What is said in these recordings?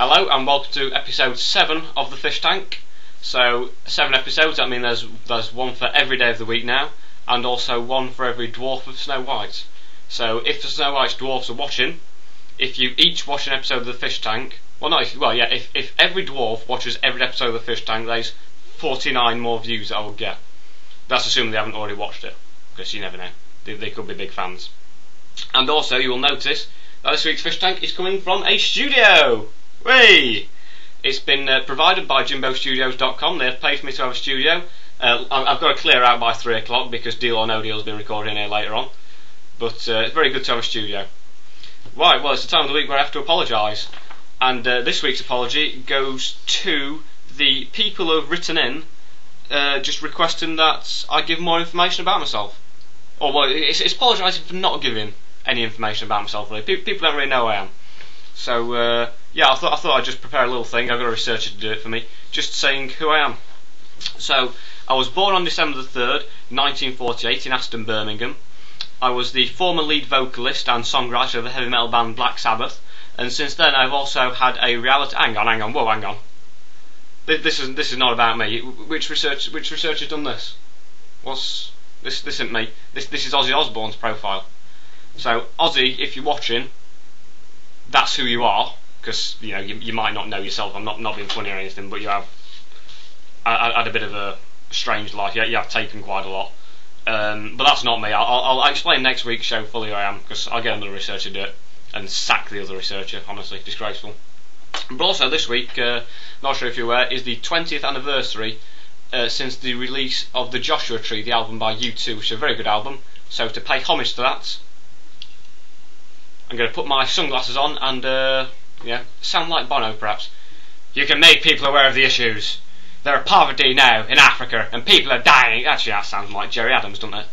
Hello and welcome to episode 7 of the Fish Tank. So 7 episodes, that means there's one for every day of the week now, and also one for every dwarf of Snow White. So if the Snow White's dwarfs are watching, if you each watch an episode of the Fish Tank, if every dwarf watches every episode of the Fish Tank, there's 49 more views that I will get. That's assuming they haven't already watched it, because you never know, they could be big fans. And also you will notice that this week's Fish Tank is coming from a studio! Whey! It's been provided by JimboStudios.com. They have paid for me to have a studio. I've got to clear out by 3 o'clock because Deal or No Deal has been recording here later on. But it's very good to have a studio. Right, well, it's the time of the week where I have to apologise. And this week's apology goes to the people who have written in just requesting that I give more information about myself. Or, well, it's apologising for not giving any information about myself, really. People don't really know who I am. So, yeah, I thought I'd just prepare a little thing. I've got a researcher to do it for me, just saying who I am. So, I was born on December the 3rd, 1948 in Aston, Birmingham. I was the former lead vocalist and songwriter of the heavy metal band Black Sabbath, and since then I've also had a reality... Hang on. This is not about me. Which researcher's done this? This isn't me. This is Ozzy Osbourne's profile. So, Ozzy, if you're watching, that's who you are. Because you might not know yourself. I'm not being funny or anything, but you have had a bit of a strange life. You have taken quite a lot, but that's not me. I'll explain next week's show fully who I am, because I'll get another researcher to do it and sack the other researcher. Honestly, disgraceful. But also this week, not sure if you're aware, is the 20th anniversary since the release of the Joshua Tree, the album by U2, which is a very good album. So to pay homage to that, I'm going to put my sunglasses on and sound like Bono perhaps. You can make people aware of the issues. There are poverty now in Africa and people are dying. Actually, that sounds like Jerry Adams, doesn't it?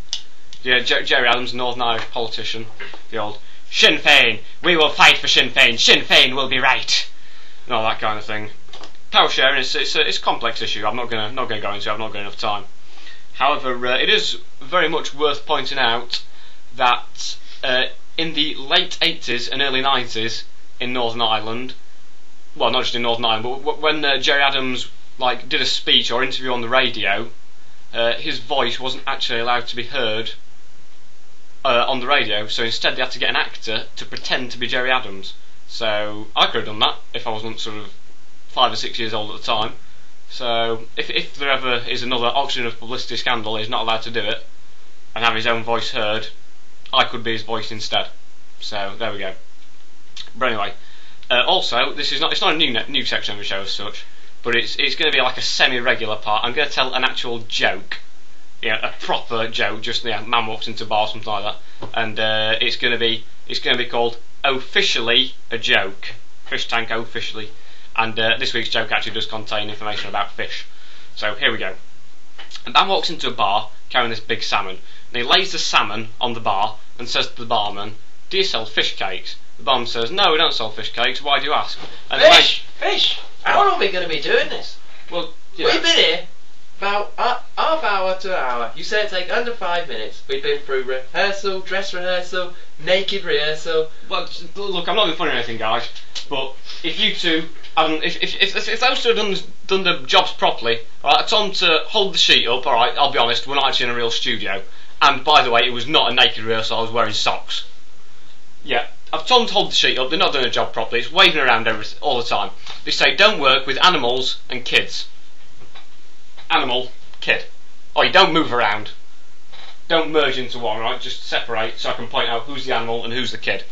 Yeah, Jerry Adams, Northern Irish politician. The old Sinn Féin, we will fight for Sinn Féin. Sinn Féin will be right. And all that kind of thing. Power sharing it's a complex issue. I'm not going to go into it. I've not got enough time. However, it is very much worth pointing out that in the late 80s and early 90s in Northern Ireland, well, not just in Northern Ireland, but when Jerry Adams did a speech or interview on the radio, his voice wasn't actually allowed to be heard on the radio. So instead, they had to get an actor to pretend to be Jerry Adams. So I could have done that if I wasn't sort of 5 or 6 years old at the time. So if there ever is another oxygen of publicity scandal, he's not allowed to do it and have his own voice heard, I could be his voice instead. So there we go. But anyway, also it's not a new section of the show as such, but it's going to be like a semi-regular part. I'm going to tell an actual joke, a proper joke. Just man walks into a bar, something like that, and it's going to be called Officially a Joke. Fish Tank Officially. And this week's joke actually does contain information about fish. So here we go. A man walks into a bar carrying this big salmon, and he lays the salmon on the bar and says to the barman, "Do you sell fish cakes?" The barman says, "No, we don't sell fish cakes. Why do you ask?" And Fish! How long are we going to be doing this? Well, we've been here about half hour to an hour. You said it'd take under 5 minutes. We've been through rehearsal, dress rehearsal, naked rehearsal. Well, look, I'm not being funny or anything, guys, but if you two... if those two had done the jobs properly, alright, I told them to hold the sheet up, alright, I'll be honest, we're not actually in a real studio. And by the way, it was not a naked rehearsal, I was wearing socks. Yeah, I've told them to hold the sheet up, they're not doing a job properly, it's waving around all the time. They say don't work with animals and kids. Animal, kid. Oh, you don't move around. Don't merge into one, right? Just separate so I can point out who's the animal and who's the kid.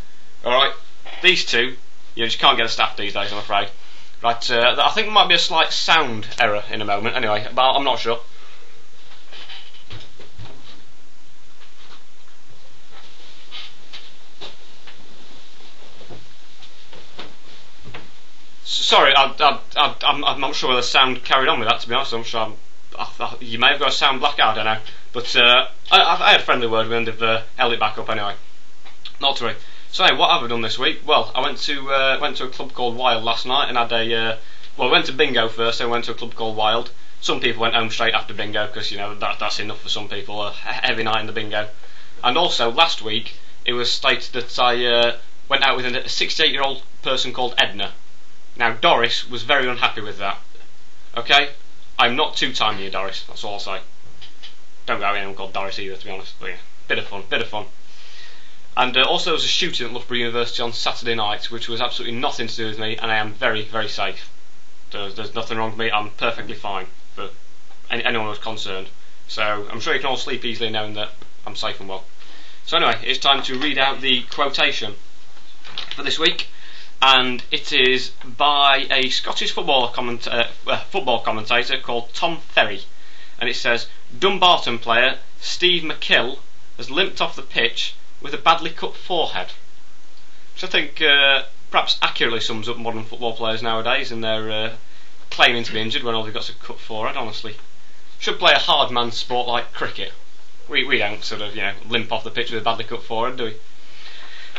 Alright? These two, you just can't get a staff these days, I'm afraid. Right, I think there might be a slight sound error in a moment, anyway, but I'm not sure. Sorry, I'm not sure whether the sound carried on with that, to be honest. I'm sure you may have got a sound blackout, I don't know. But I had a friendly word with him and they've held it back up anyway. Not to worry. So what have I done this week? Well, I went to a club called Wild last night and had I went to bingo first, then went to a club called Wild. Some people went home straight after bingo because, that's enough for some people, a heavy night in the bingo. And also, last week, it was stated that I went out with a 68-year-old person called Edna. Now Doris was very unhappy with that. Okay, I'm not two-timing you, Doris. That's all I'll say. Don't go anyone called Doris either, to be honest. But yeah, bit of fun. And also there was a shooting at Loughborough University on Saturday night, which was absolutely nothing to do with me, and I am very, very safe. There's nothing wrong with me. I'm perfectly fine for anyone who's concerned. So I'm sure you can all sleep easily knowing that I'm safe and well. So anyway, it's time to read out the quotation for this week, and it is by a Scottish football commentator called Tom Ferry, and it says, Dumbarton player Steve McKill has limped off the pitch with a badly cut forehead, which I think perhaps accurately sums up modern football players nowadays and their claiming to be injured when all they've got is a cut forehead. Honestly, should play a hard man sport like cricket. We don't sort of limp off the pitch with a badly cut forehead, do we?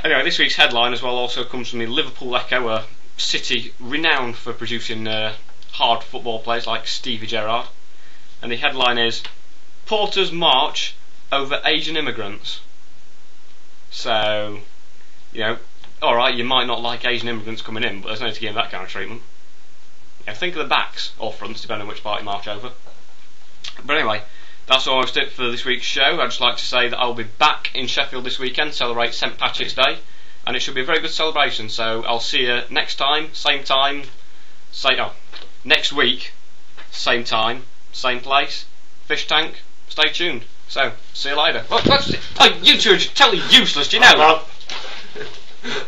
Anyway, this week's headline as well also comes from the Liverpool Echo, a city renowned for producing hard football players like Stevie Gerrard, and the headline is Porter's March over Asian Immigrants. So, alright, you might not like Asian immigrants coming in, but there's no need to give them that kind of treatment. Think of the backs or fronts, depending on which part you march over. But anyway, that's almost it for this week's show. I'd just like to say that I'll be back in Sheffield this weekend to celebrate St Patrick's Day, and it should be a very good celebration. So I'll see you next time, next week, same time, same place, Fish Tank. Stay tuned. So, see you later. Well, that's it. Oh, you two are totally useless, do you know that?